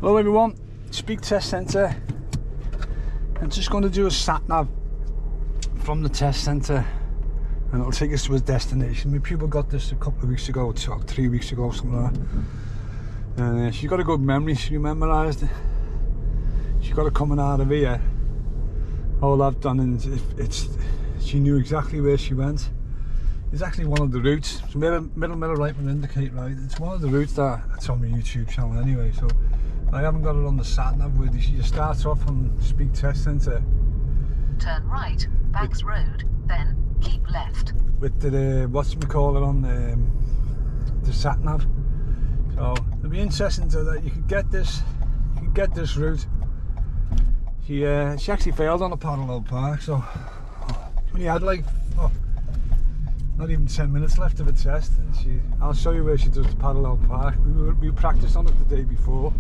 Hello everyone, Speke test centre. I'm just going to do a satnav from the test centre and it'll take us to a destination. My pupil got this a couple of weeks ago, 3 weeks ago, something like that. And she's got a good memory, she memorised it. She got it coming out of here. All I've done is she knew exactly where she went. It's actually one of the routes. It's middle right will indicate right. It's one of the routes that's on my YouTube channel anyway, so I haven't got it on the satnav with you. She starts off on Speke test centre. Turn right, Banks Road, then keep left. With the whatchamacallit on the satnav. So it'll be interesting so that you could get this route. She actually failed on a parallel park, so when you had like not even 10 minutes left of a test, and I'll show you where she does the parallel park. We practiced on it the day before.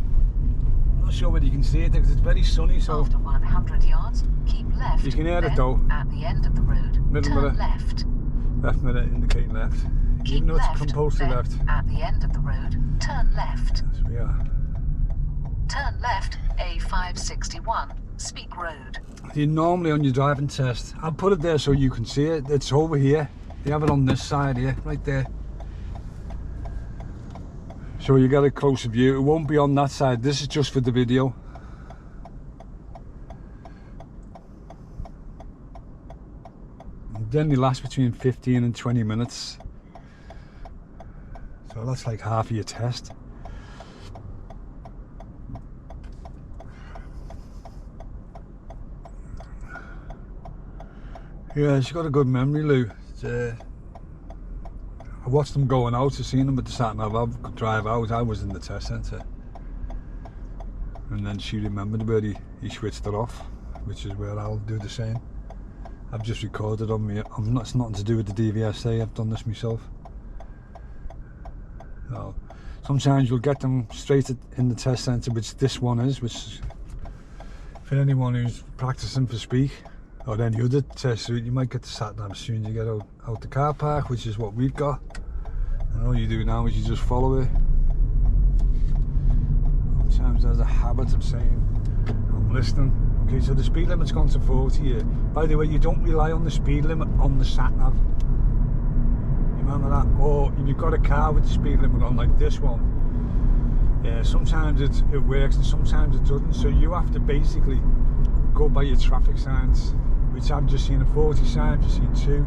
I'm not sure whether you can see it because it's very sunny, so after 100 yards, keep left. You can hear it though. At the end of the road, turn left. Left mirror indicating left. Keep even though left, it's compulsory left. At the end of the road, turn left. Yes, we are. Turn left, A561, Speke Road. You're normally on your driving test. I'll put it there so you can see it. It's over here. You have it on this side here, right there. So you get a closer view. It won't be on that side. This is just for the video. And then they last between 15 and 20 minutes. So that's like half of your test. Yeah, she's got a good memory, Lou. I watched them going out, I've seen them at the satnav. I'll drive out, I was in the test centre. And then she remembered where he switched it off, which is where I'll do the same. I've just recorded on me. It's nothing to do with the DVSA, I've done this myself. So, sometimes you'll get them straight in the test centre, which this one is, which is for anyone who's practicing for Speke or any other test route. You might get the satnav as soon as you get out the car park, which is what we've got. And all you do now is you just follow it. Sometimes there's a habit of saying, I'm listening. Okay, so the speed limit's gone to 40 here. By the way, you don't rely on the speed limit on the satnav. You remember that? Or if you've got a car with the speed limit on, like this one, sometimes it works and sometimes it doesn't. So you have to basically go by your traffic signs, which I've just seen a 40 sign, I've just seen 2.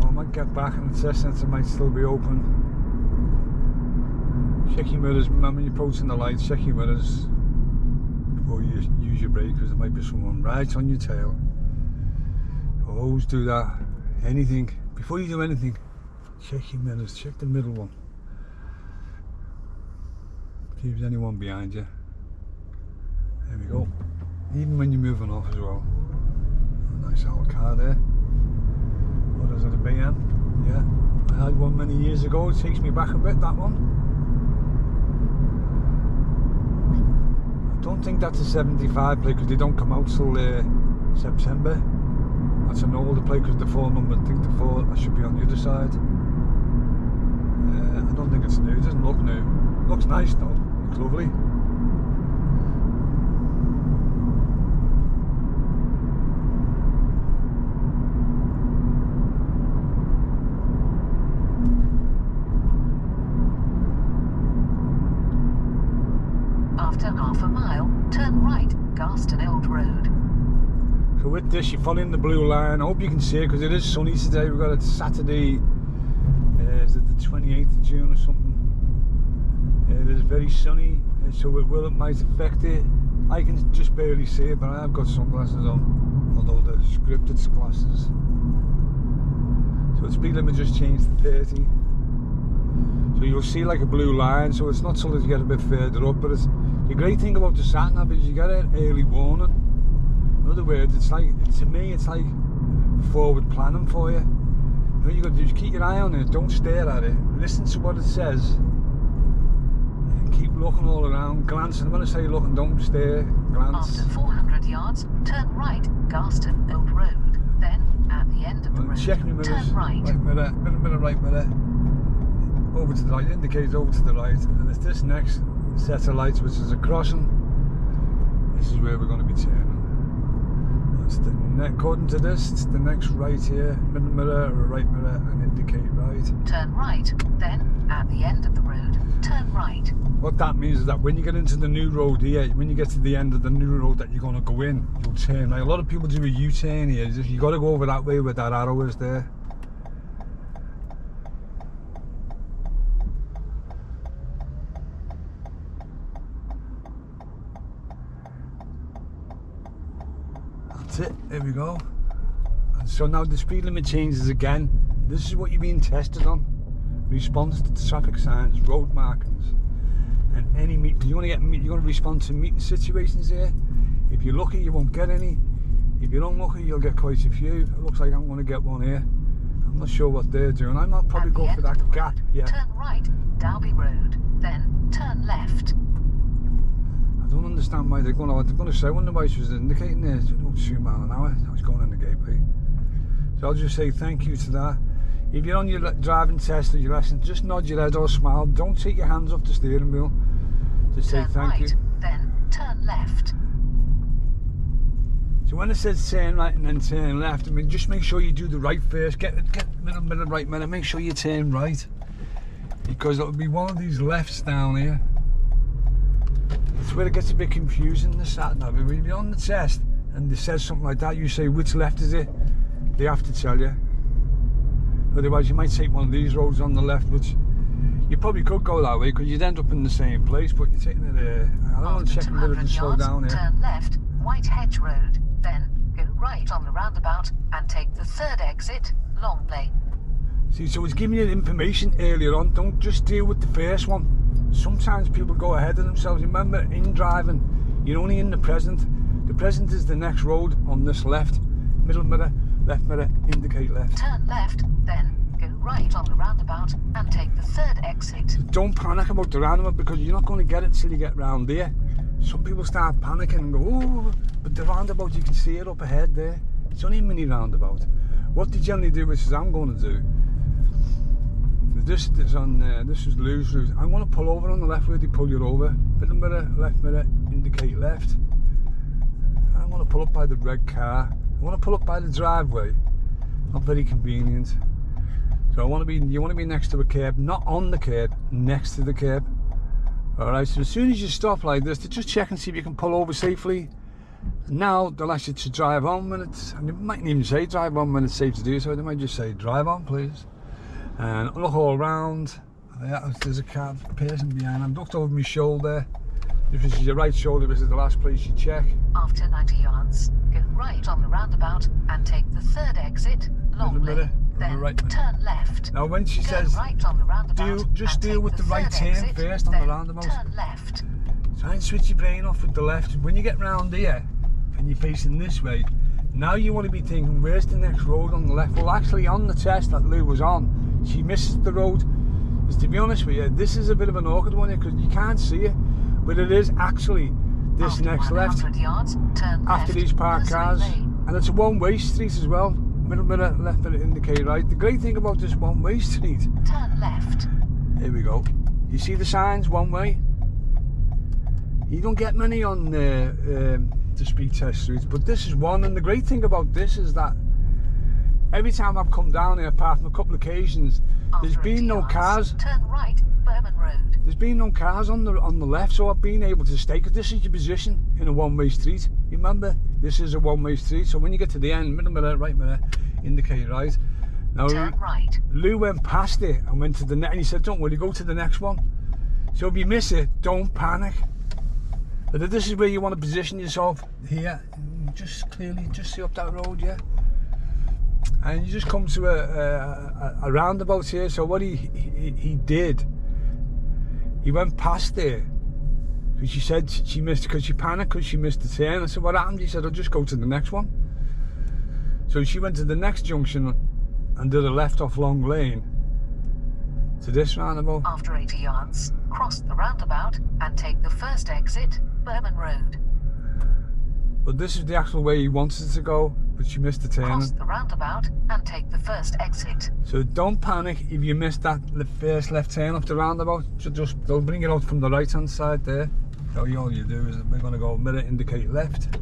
So I might get back and the test centre might still be open. Check your mirrors, remember you're approaching the lights, check your mirrors before you use your brake because there might be someone right on your tail. Always do that. Anything before you do anything, check your mirrors, check the middle one. See if there's anyone behind you. There we go. Even when you're moving off as well. A nice old car there. What is it, a BM? Yeah, I had one many years ago. It takes me back a bit, that one. I don't think that's a 75 plate because they don't come out till September. That's an older plate because the 4 number, I think the 4 that should be on the other side. I don't think it's new, it doesn't look new. It looks nice though, looks lovely. After half a mile, turn right, Garston Old Road. So with this, you're following the blue line. I hope you can see it because it is sunny today. We've got it Saturday, is it the 28th of June or something? It is very sunny, so it might affect it. I can just barely see it, but I have got sunglasses on, although they're scripted glasses. So the speed limit just changed to 30. So you'll see like a blue line, so it's not till you get a bit further up, but the great thing about the satnav is you get an early warning. In other words, it's like, to me, it's like forward planning for you. All you got to do is keep your eye on it, don't stare at it, listen to what it says, and keep looking all around, glancing. When I say looking, don't stare, glance. After 400 yards, turn right, Garston Old Road. Then, at the end of the road, Check my mirrors. turn right. Right mirror, mirror, right mirror. Over to the right, indicates over to the right. And it's this next set of lights, which is a crossing. This is where we're going to be turning. It's the according to this, it's the next right here. Middle mirror or right mirror and indicate right. Turn right. Then, at the end of the road, turn right. What that means is that when you get into the new road here, when you get to the end of the new road that you're going to go in, you'll turn. Like a lot of people do a U-turn here. You got to go over that way where that arrow is there. That's it. There we go. And so now the speed limit changes again. This is what you're being tested on. Response to traffic signs, road markings. And any you want to respond to meeting situations here. If you're lucky, you won't get any. If you're unlucky, you'll get quite a few. It looks like I'm going to get one here. I'm not sure what they're doing. I might probably go for that gap. Yeah. Turn right, Derby Road, then turn left. I don't understand why they're going to say. I wonder why she was indicating there. 2 miles an hour. I was going in the gateway. So I'll just say thank you to that. If you're on your driving test or your lesson, just nod your head or smile. Don't take your hands off the steering wheel. Just say thank you. Then turn left. So when it says turn right and then turn left, I mean, just make sure you do the right first. Get middle mirror, right mirror. Make sure you turn right, because it'll be one of these lefts down here. That's where it gets a bit confusing, the satnav. If you're on the test and it says something like that, you say which left is it. They have to tell you. Otherwise, you might take one of these roads on the left, which you probably could go that way because you'd end up in the same place. But you're taking it. I don't want to check the mirror and slow down here. Turn left, White Hedge Road, then go right on the roundabout and take the third exit, Long Lane. See, so it's giving you information earlier on. Don't just deal with the first one. Sometimes people go ahead of themselves. Remember, in driving, you're only in the present. The present is the next road on this left. Middle mirror, left mirror, indicate left. Turn left, then go right on the roundabout and take the third exit. So don't panic about the roundabout because you're not going to get it till you get round there. Some people start panicking and go, oh, but the roundabout, you can see it up ahead there. It's only a mini roundabout. What they generally do, which is I'm going to do, this is on this is Lou's route. I'm going to pull over on the left where they pull you over. Middle mirror, left mirror, indicate left. And I'm going to pull up by the red car. I want to pull up by the driveway. Not very convenient. So you want to be next to a curb, not on the curb, next to the curb. Alright, so as soon as you stop like this, to just check and see if you can pull over safely. Now they'll ask you to drive on when it's, and they mightn't even say drive on when it's safe to do so. They might just say drive on, please. And look all around. Yeah, there's a car person behind. I'm looked over my shoulder. If this is your right shoulder, this is the last place you check. After 90 yards, go right on the roundabout and take the third exit, Long Lane. Then right turn left. Now when she says right on the roundabout, just deal with the right turn first on the roundabout. Turn left. Try and switch your brain off with the left. When you get round here and you're facing this way, now you want to be thinking, where's the next road on the left? Well, actually on the test that Lou was on, she misses the road. Because to be honest with you, this is a bit of an awkward one here because you can't see it. But it is actually this After next left yards, turn after left, these parked cars. Lane. And it's a one-way street as well. Middle mirror, left mirror, indicate right. The great thing about this one-way street. Turn left. Here we go. You see the signs, one way? You don't get many on the speed test streets, but this is one. And the great thing about this is that every time I've come down here, apart from a couple of occasions, there's been no cars. Turn right, Berman Road. There's been no cars on the left, so I've been able to stay, because this is your position in a one-way street. Remember, this is a one-way street, so when you get to the end, middle mirror, right mirror, indicate right. Now, turn right. Lou went past it and went to the next, and he said, don't worry, go to the next one. So if you miss it, don't panic. But if this is where you want to position yourself here, just clearly, just see up that road, yeah? And you just come to a roundabout here. So what he did, he went past there because she said she missed, because she panicked because she missed the turn. I said, what happened? He said, I'll just go to the next one. So she went to the next junction and did a left off Long Lane To this roundabout. After 80 yards, cross the roundabout and take the first exit, Berman Road. But this is the actual way he wanted to go, but she missed the turning. Cross the roundabout and take the first exit. So don't panic if you missed that first left turn off the roundabout. So just they'll bring it out from the right hand side there. So all you do is we're going to go mirror indicate left.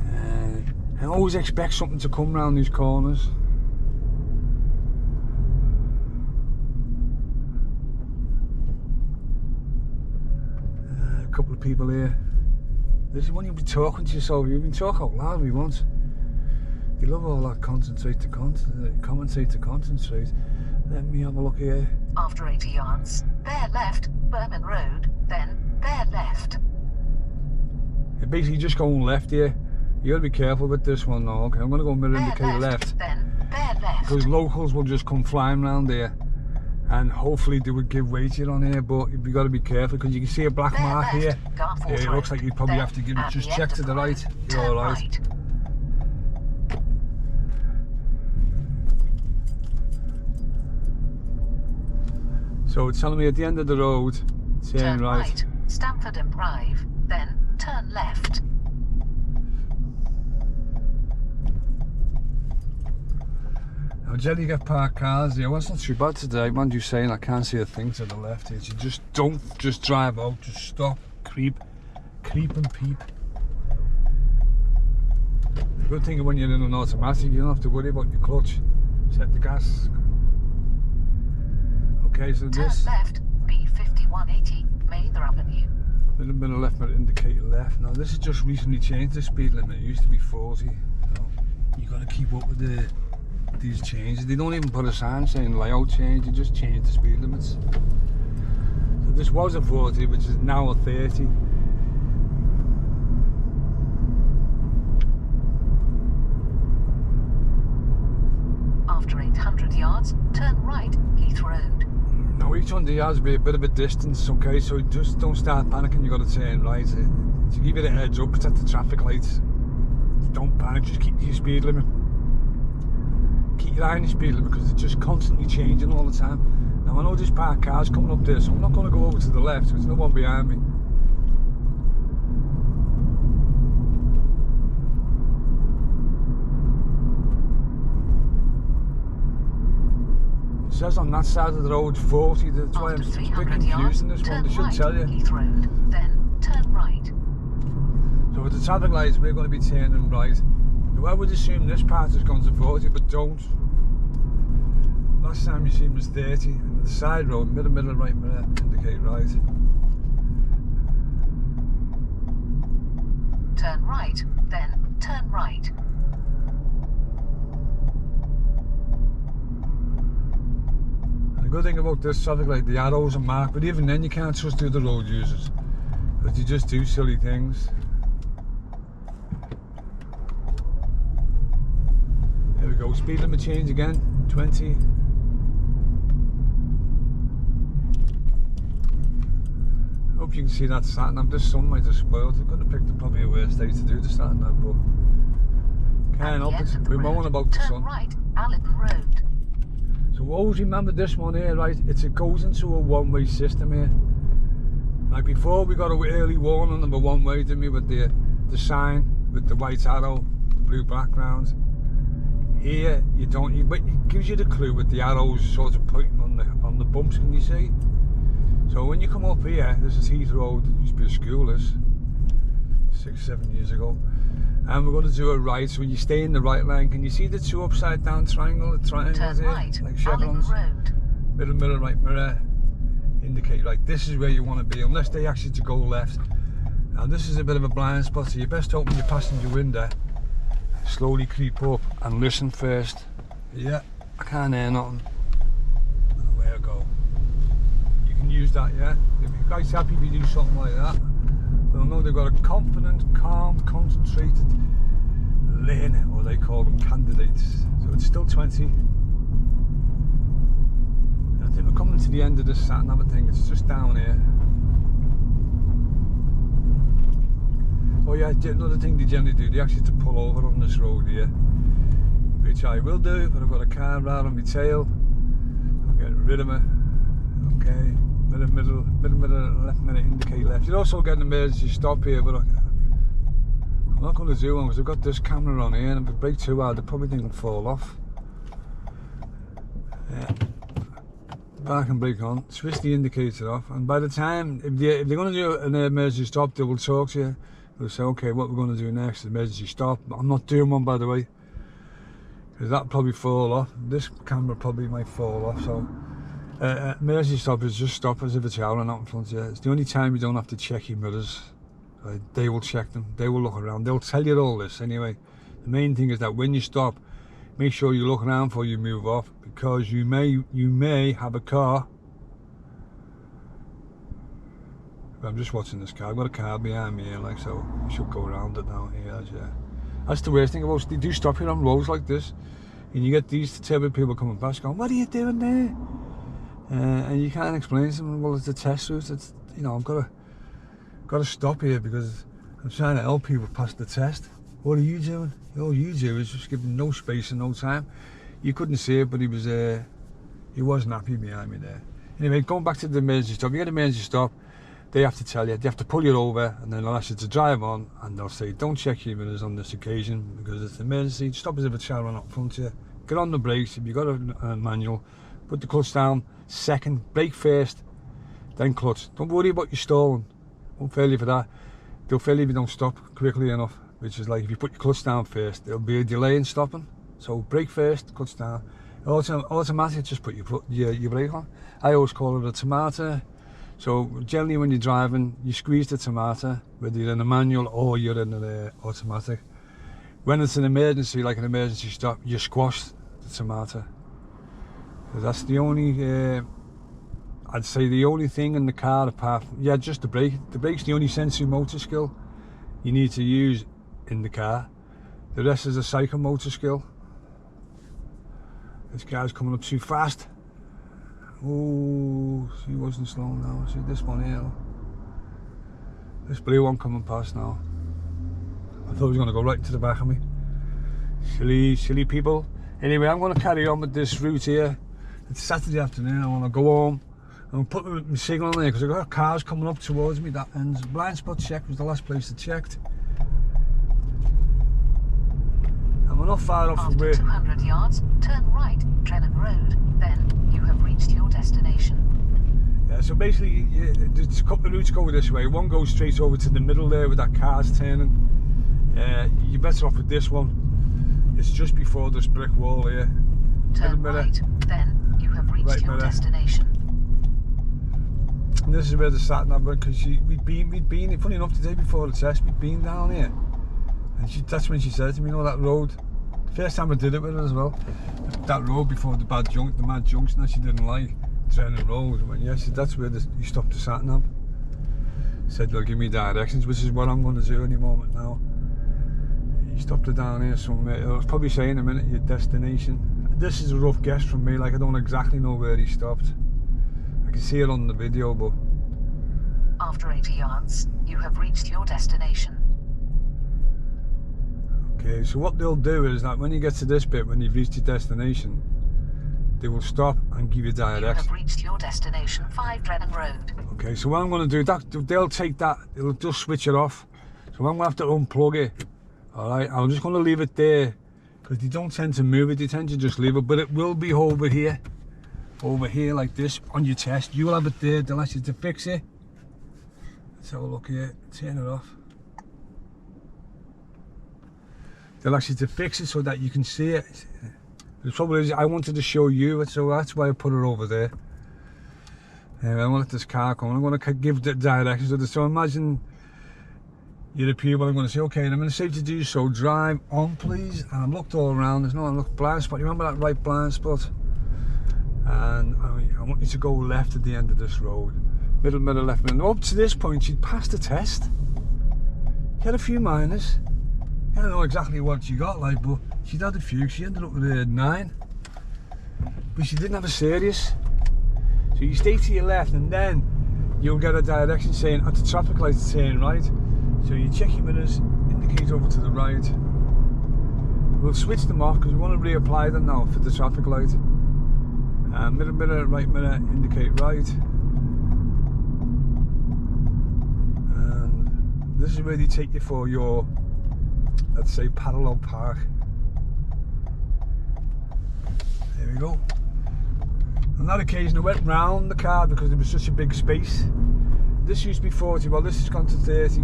And always expect something to come round these corners. A couple of people here. This is when you'll be talking to yourself. You can talk out loud if you want. You love all that commentate to concentrate. Let me have a look here. After 80 yards, bear left, Berman Road, then bear left. You're basically just going left here. You gotta be careful with this one now. Okay, I'm gonna go mirror indicate left. Then bear left. Because locals will just come flying round here. And hopefully they would give way to it on here, but you've got to be careful because you can see a black mark here. Yeah, it looks like you probably have to give it, just check to the right. You're alright. So it's telling me at the end of the road, turn right. Stamford and Drive, then turn left. Now generally get parked cars here. Well, it's not too bad today. Man, you saying I can't see a thing to the left here. So just don't just drive out, just stop, creep and peep. The good thing when you're in an automatic, you don't have to worry about your clutch. Set the gas. Okay, so this. Turn left, B5180, Mather Avenue. A little bit of left mirror indicate left. Now this has just recently changed the speed limit. It used to be 40. So you got to keep up with these changes. They don't even put a sign saying layout change. They just change the speed limits. So this was a 40, which is now a 30. After 800 yards, turn right, Heath Road. Now each 100 yards will be a bit of a distance, okay, so just don't start panicking, you got to turn right. To give you the heads up, it's at the traffic lights. Don't panic, just keep your speed limit. Keep your eye on your speed limit because it's just constantly changing all the time. Now I know there's parked cars coming up there, so I'm not going to go over to the left, there's no one behind me. It says on that side of the road 40, that's why I'm a bit confused in this one, they should tell you. Heath Road, then turn right. So with the traffic lights we're going to be turning right. I would assume this part has gone to 40, but don't. Last time you seen was 30, and the side road, middle, right mirror, indicate right. Turn right, then turn right. And the good thing about this traffic light, the arrows are marked, but even then you can't trust the other road users, because they just do silly things. There we go, speed limit change again, 20. I hope you can see that satnav. This sun might have spoiled it. Could have picked probably a worse day to do the satnav, but can't help it. We're moaning about the sun. Right, Allerton Road. So always remember this one here, right? It goes into a one-way system here. Like before, we got an early warning of a one-way, didn't we? With the sign with the white arrow, the blue background. Here you don't, but it gives you the clue with the arrows sort of pointing on the bumps, can you see? So when you come up here, this is Heath Road, it used to be a school, this 6-7 years ago, and we're going to do a right. So when you stay in the right lane, can you see the two upside down triangles Turn here, right, like chevrons? Road. Middle, right mirror, indicate right. This is where you want to be, unless they ask you to go left. Now this is a bit of a blind spot, so you best open your passenger window. Slowly creep up and listen first. Yeah, I can't hear nothing. I don't know where I go. You can use that, yeah? If you guys happy if you do something like that, they'll know they've got a confident, calm, concentrated learner, or they call them candidates. So it's still 20. I think we're coming to the end of this satnav thing, it's just down here. Oh yeah, another thing they generally do, they ask you to pull over on this road here, which I will do, but I've got a car right on my tail. I'll get rid of it. Okay, middle, left, middle, indicate left. You'd also get an emergency stop here, but I'm not going to do one because I've got this camera on here, and if I brake too hard, the probably thing will fall off. Yeah. Back and brake on, switch the indicator off, and by the time, if they're going to do an emergency stop, they will talk to you. They'll say, okay, what we're going to do next, emergency stop. I'm not doing one, by the way, because that'll probably fall off. This camera probably might fall off, so emergency stop is just stop as if it's howling out in front of you. It's the only time you don't have to check your mirrors. They will check them, they will look around, they'll tell you all this anyway. The main thing is that when you stop, make sure you look around before you move off, because you may have a car. I'm just watching this car. I've got a car behind me here, like, so I should go around it now. Here, yeah. That's the worst thing about, they do stop here on roads like this, and you get these type of people coming past going, what are you doing there? And you can't explain to them, well, it's a test route. It's, you know, I've got to stop here because I'm trying to help people pass the test. What are you doing? All you do is just give him no space and no time. You couldn't see it, but he wasn't happy behind me there. Anyway, going back to the emergency stop, you get an emergency stop, they have to tell you, they have to pull you over, and then they'll ask you to drive on, and they'll say, don't check your mirrors on this occasion because it's an emergency. Stop as if it's showering up front of you. Get on the brakes if you've got a manual. Put the clutch down second, brake first, then clutch. Don't worry about your stalling. Won't fail you for that. They'll fail you if you don't stop quickly enough. Which is like if you put your clutch down first, there'll be a delay in stopping. So brake first, clutch down. Automatic, just put your brake on. I always call it a tomato. So generally when you're driving, you squeeze the tomato, whether you're in a manual or you're in an automatic. When it's an emergency, like an emergency stop, you squash the tomato. So that's the only, I'd say the only thing in the car apart from, yeah, just the brake. The brake's the only sensory motor skill you need to use in the car. The rest is a psychomotor skill. This car's coming up too fast. Oh, he wasn't slowing down. See this one here. This blue one coming past now. I thought he was going to go right to the back of me. Silly people. Anyway, I'm going to carry on with this route here. It's Saturday afternoon. I want to go home and put my signal on there because I've got cars coming up towards me. That ends. Blind spot check was the last place I checked. We're not far off from where. 200 yards, turn right, Drennan Road, then you have reached your destination. Yeah, so basically, there's a couple of routes go this way. One goes straight over to the middle there with that car's turning. You're better off with this one. It's just before this brick wall here. Turn right, then you have reached your destination. And this is where the satnav went, because we'd been, funny enough, the day before the test, we'd been down here. And that's when she said to me, you know, that road, the first time I did it with her as well, that road before the mad junction that she didn't like, Drennan Road, I went, yes, that's where you stopped the satnav. Said they'll give me directions, which is what I'm going to do any moment now. You stopped it down here somewhere, I was probably saying in a minute your destination. This is a rough guess from me, like I don't exactly know where he stopped. I can see it on the video, but... After 80 yards, you have reached your destination. Okay, so what they'll do is that when you get to this bit, when you've reached your destination, they will stop and give you directions. You have reached your destination, 5 Drennan Road. Okay, so what I'm going to do, they'll take that, they'll just switch it off. So I'm going to have to unplug it. Alright, I'm just going to leave it there, because they don't tend to move it, they tend to just leave it, but it will be over here like this, on your test. You will have it there, they'll ask you to fix it. Let's have a look here, turn it off. They'll ask you to fix it so that you can see it. The trouble is, I wanted to show you it, so that's why I put it over there. I'm going to let this car come. I'm going to give the directions of this. So imagine you're the people. I'm going to say, okay, and I'm going to say to do so, drive on, please. And I've looked all around. There's no blind spot. You remember that right blind spot? And I want you to go left at the end of this road. Middle, left, middle. Up to this point, she'd passed the test. She had a few minors. I don't know exactly what she got like, but she'd had a few. She ended up with a 9, but she didn't have a serious. So you stay to your left, and then you'll get a direction saying at the traffic light turn right. So you check your mirrors, indicate over to the right. We'll switch them off because we want to reapply them now for the traffic light. Middle mirror, right mirror, indicate right. And this is where they take you for your, let's say, parallel park. There we go. On that occasion I went round the car because there was such a big space. This used to be 40, well this has gone to 30.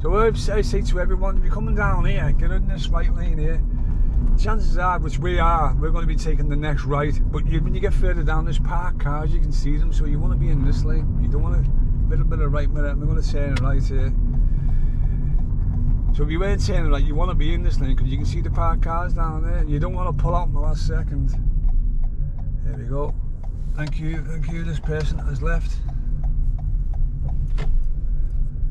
So I say to everyone, if you're coming down here, get in this right lane here. Chances are, which we are, we're going to be taking the next right. But when you get further down, there's parked cars, you can see them. So you want to be in this lane. You don't want to, little bit of right mirror. We're going to turn right here. So if you weren't turning right, you want to be in this lane because you can see the parked cars down there. You don't want to pull out in the last second. There we go. Thank you, this person has left.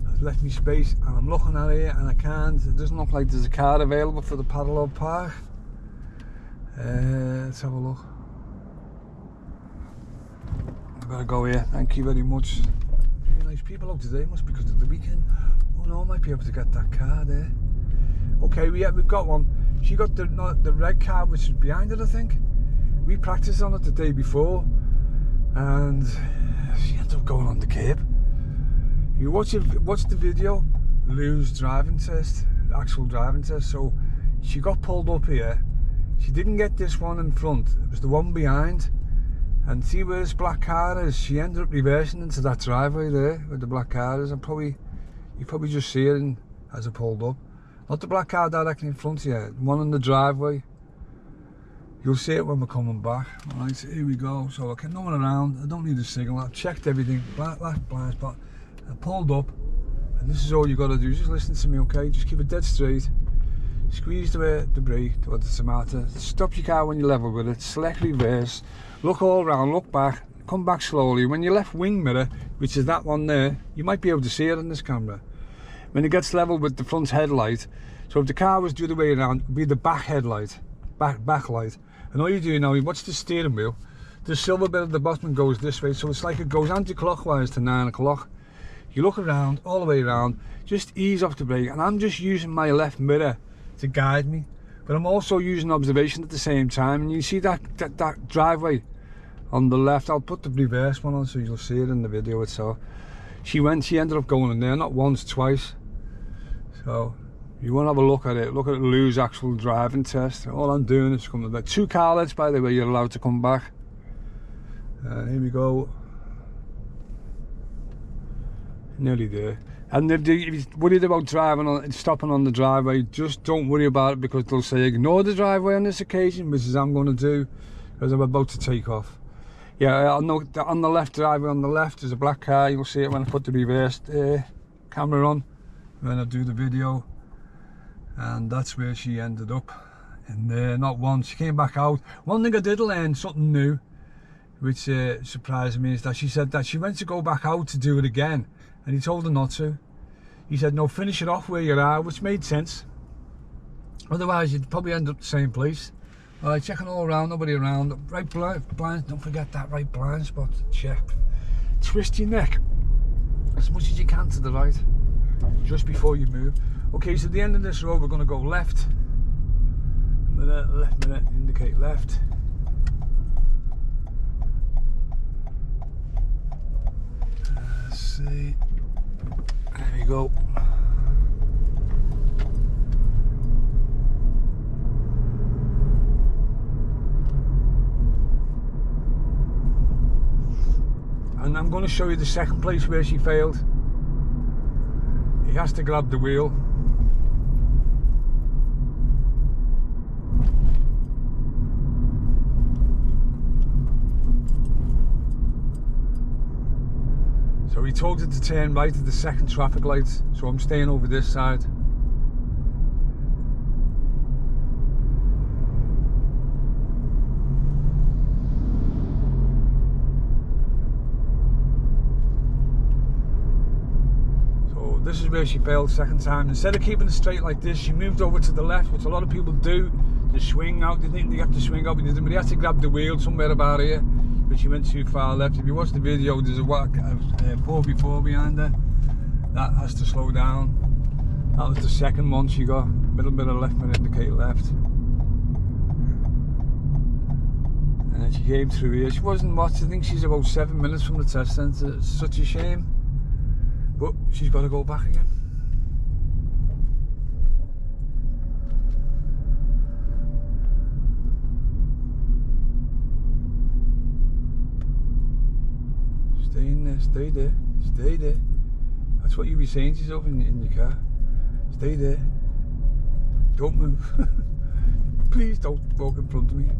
Has left me space and I'm looking at it and I can't, it doesn't look like there's a car available for the parallel park. Let's have a look. I've got to go here, thank you very much. Really nice people out today, must be because of the weekend. Oh no, I might be able to get that car there. Okay, we've got one. She got the red car which is behind it, I think. We practiced on it the day before and she ended up going on the curb. You watch the video, Lou's driving test, actual driving test. So she got pulled up here. She didn't get this one in front, it was the one behind. And see where this black car is? She ended up reversing into that driveway there where the black car is. You probably just see it as it pulled up. Not the black car directly in front here, one in the driveway. You'll see it when we're coming back. Alright, so here we go. So okay, no one around, I don't need a signal, I've checked everything, black blind spot. I pulled up, and this is all you got to do, just listen to me, okay? Just keep it dead straight. Squeeze the brake, or the tomato. Stop your car when you're level with it, select reverse, look all around, look back, come back slowly. When your left wing mirror, which is that one there, you might be able to see it on this camera. When it gets level with the front headlight, so if the car was the other way around, it would be the back headlight, back light. And all you do now, you watch the steering wheel, the silver bit at the bottom goes this way, so it's like it goes anti-clockwise to 9 o'clock. You look around, all the way around, just ease off the brake, and I'm just using my left mirror to guide me, but I'm also using observation at the same time. And you see that driveway on the left, I'll put the reverse one on so you'll see it in the video itself. She ended up going in there, not once, twice. So you want to have a look at it, look at Lou's actual driving test. All I'm doing is coming back. 2 car lights, by the way, you're allowed to come back. Here we go. Nearly there. And if you're worried about stopping on the driveway, just don't worry about it, because they'll say ignore the driveway on this occasion, which is I'm going to do because I'm about to take off. Yeah, on the left driveway, on the left is a black car. You'll see it when I put the reverse camera on, when I do the video. And that's where she ended up, in there. Not once. She came back out. One thing I did learn, something new, which surprised me, is that she said that she went to go back out to do it again, and he told her not to. He said, no, finish it off where you are, which made sense. Otherwise, you'd probably end up the same place. All right, checking all around, nobody around. Right blind, don't forget that right blind spot. Check. Twist your neck as much as you can to the right, just before you move. Okay, so at the end of this road, we're going to go left. Left minute, indicate left. Let's see. There we go. And I'm going to show you the second place where she failed. He has to grab the wheel. So he told her to turn right at the second traffic light, so I'm staying over this side. So this is where she failed second time. Instead of keeping it straight like this, she moved over to the left, which a lot of people do. To swing out, they think they have to swing out, but he has to grab the wheel somewhere about here. But she went too far left. If you watch the video, there's a 4x4 behind her. That has to slow down. That was the second one she got. Middle left and indicate left. And then she came through here. She wasn't much. I think she's about 7 minutes from the test centre. It's such a shame. But she's got to go back again. Stay in there, stay there, stay there. That's what you be saying to yourself in your car. Stay there. Don't move. Please don't walk in front of me.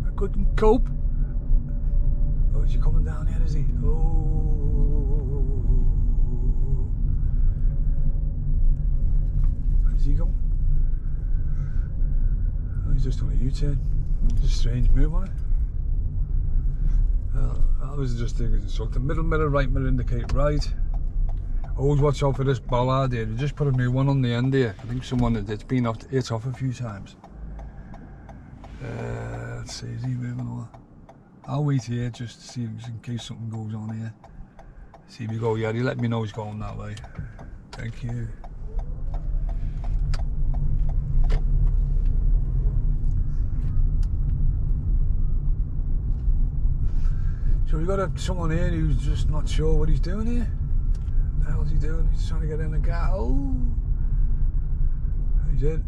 I couldn't cope. Oh, is he coming down here, is he? Oh. Where's he going? Oh, he's just on a U-turn. It's a strange move on it. I was just thinking instructor. Middle mirror, right mirror indicate right. Always watch out for this bollard here. They just put a new one on the end here. I think someone it's been hit off a few times. Let's see, is he moving over? I'll wait here just to see in case something goes on here. See if he go, yeah, he let me know he's going that way. Thank you. So we've got someone here who's just not sure what he's doing here. What the hell's he doing? He's trying to get in the car. Oh! He's in.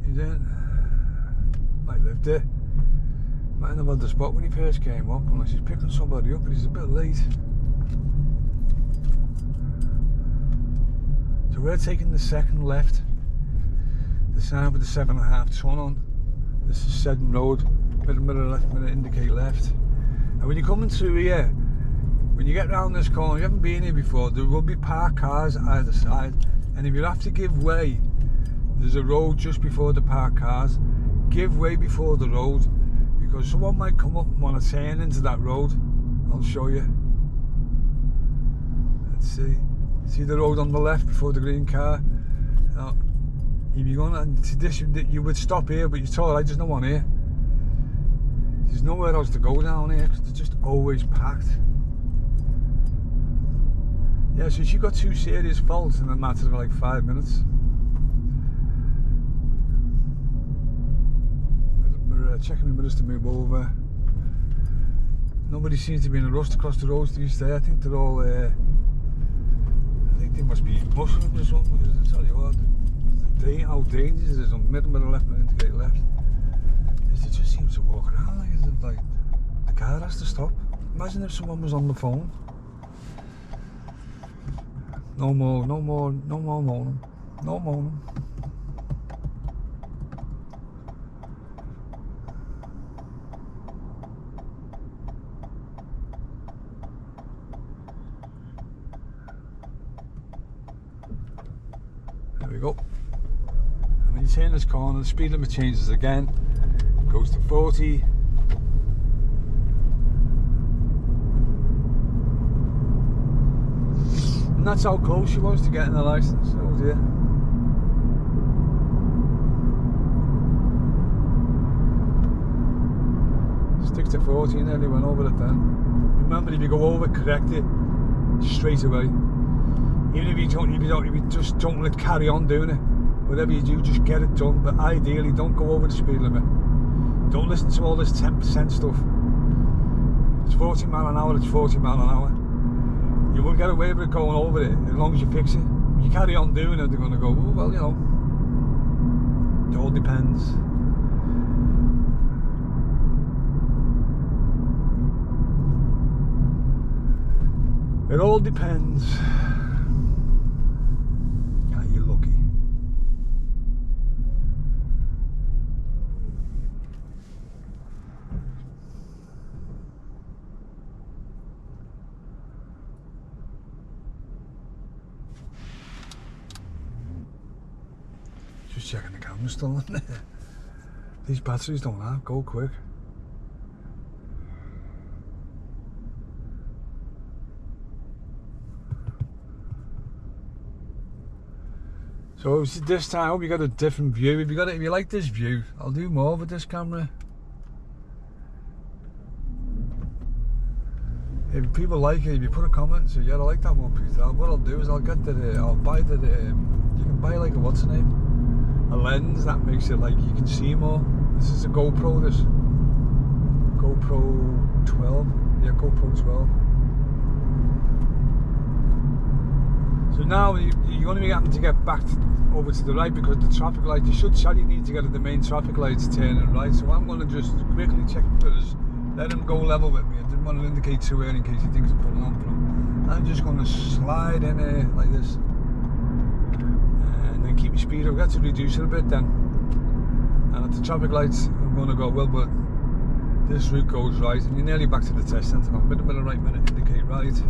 Might live there. Might have had the spot when he first came up, unless he's picking somebody up, but he's a bit late. So we're taking the second left. The sign with the 7.5 ton on. This is Seddon Road. Middle mirror, left mirror, indicate left. And when you're coming through here, when you get round this corner, you haven't been here before, there will be parked cars either side, and if you have to give way, there's a road just before the parked cars. Give way before the road, because someone might come up and want to turn into that road. I'll show you. Let's see. See the road on the left before the green car? Now, if you're going to this, you would stop here, but you're told, there's no one here. There's nowhere else to go down here because they're just always packed. Yeah, so she got 2 serious faults in a matter of like 5 minutes. We're checking the mirrors to move over. Nobody seems to be in a rush to cross the roads these days. I think they're all, I think they must be muscling or something. I tell you what, how dangerous is it on middle, left, and indicate left. They just seem to walk around like the car has to stop. Imagine if someone was on the phone. No more moaning. No moaning. There we go. And when you turn this corner, the speed limit changes again. Goes to 40. And that's how close she was to getting the license. Oh dear. Stick to 40, nearly went over it then. Remember, if you go over, correct it straight away. Even if you just don't let carry on doing it. Whatever you do, just get it done. But ideally, don't go over the speed limit. Don't listen to all this 10% stuff. It's 40 mile an hour, it's 40 mile an hour. You will get away with it going over it as long as you fix it. If you carry on doing it, they're going to go, oh, well, you know. It all depends. It all depends. Yeah, you're lucky. Just checking the camera's still on there. These batteries don't have, go quick. So this time I hope you got a different view. If you like this view, I'll do more with this camera. If people like it, if you put a comment and say, yeah, I like that one, Peter, what I'll do is I'll get I'll buy you can buy like a lens that makes it like you can see more. This is a GoPro, this. GoPro 12. Yeah, GoPro 12. So now you're going to be having to get back over to the right because the traffic light, you should tell you need to get at the main traffic lights turning right. So I'm going to just quickly check the mirrors, let him go level with me. I didn't want to indicate too early in case he thinks I'm putting on for him. I'm just going to slide in here like this and then keep my speed up. I've got to reduce it a bit then. And at the traffic lights I'm going to go, well, but this route goes right, and you're nearly back to the test centre now. Bit of right minute, indicate right.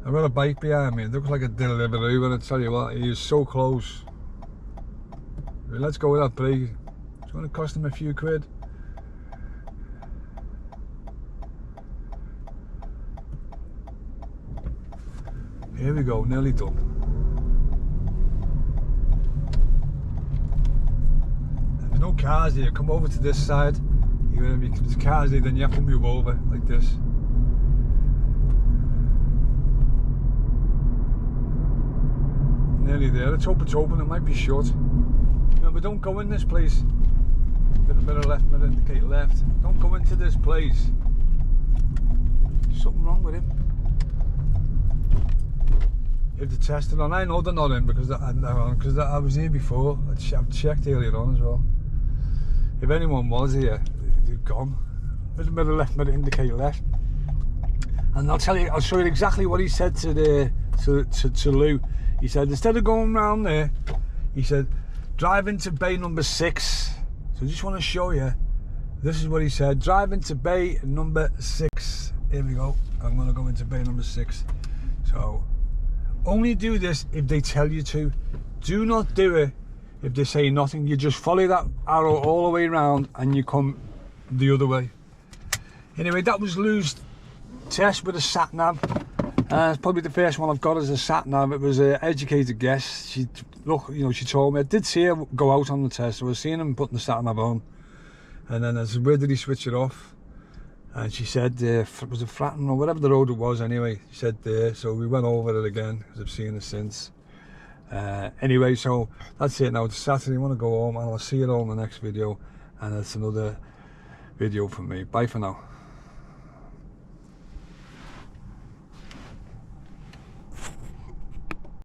I've got a bike behind me, it looks like a delivery, but I tell you what, he is so close. Let's go with that brake. It's going to cost him a few quid. Here we go, nearly done. And there's no cars here, come over to this side. You're going to be, there's cars here, then you have to move over like this. Nearly there. Let's hope it's open. It might be shut. Remember, don't go in this place. Bit of left, bit indicate left. Don't go into this place. Something wrong with him. If they're testing on, I know they're not in because I was here before. I've checked earlier on as well. If anyone was here, they've gone. Bit of left, bit indicate left. And I'll show you exactly what he said to Lou. He said, instead of going round there, he said, drive into bay number 6. So I just want to show you, this is what he said, drive into bay number 6. Here we go, I'm going to go into bay number 6. So, only do this if they tell you to. Do not do it if they say nothing. You just follow that arrow all the way around and you come the other way. Anyway, that was Lou's test with a satnav. It's probably the first one I've got as a satnav. It was an educated guess. She told me. I did see her go out on the test. So I was seeing him putting the satnav on, and then I said, "Where did he switch it off?" And she said, "Was it Fratton or whatever the road it was?" Anyway, she said there. So we went over it again because I've seen it since. Anyway, so that's it now. It's Saturday. I want to go home, and I'll see you all in the next video. And it's another video from me. Bye for now.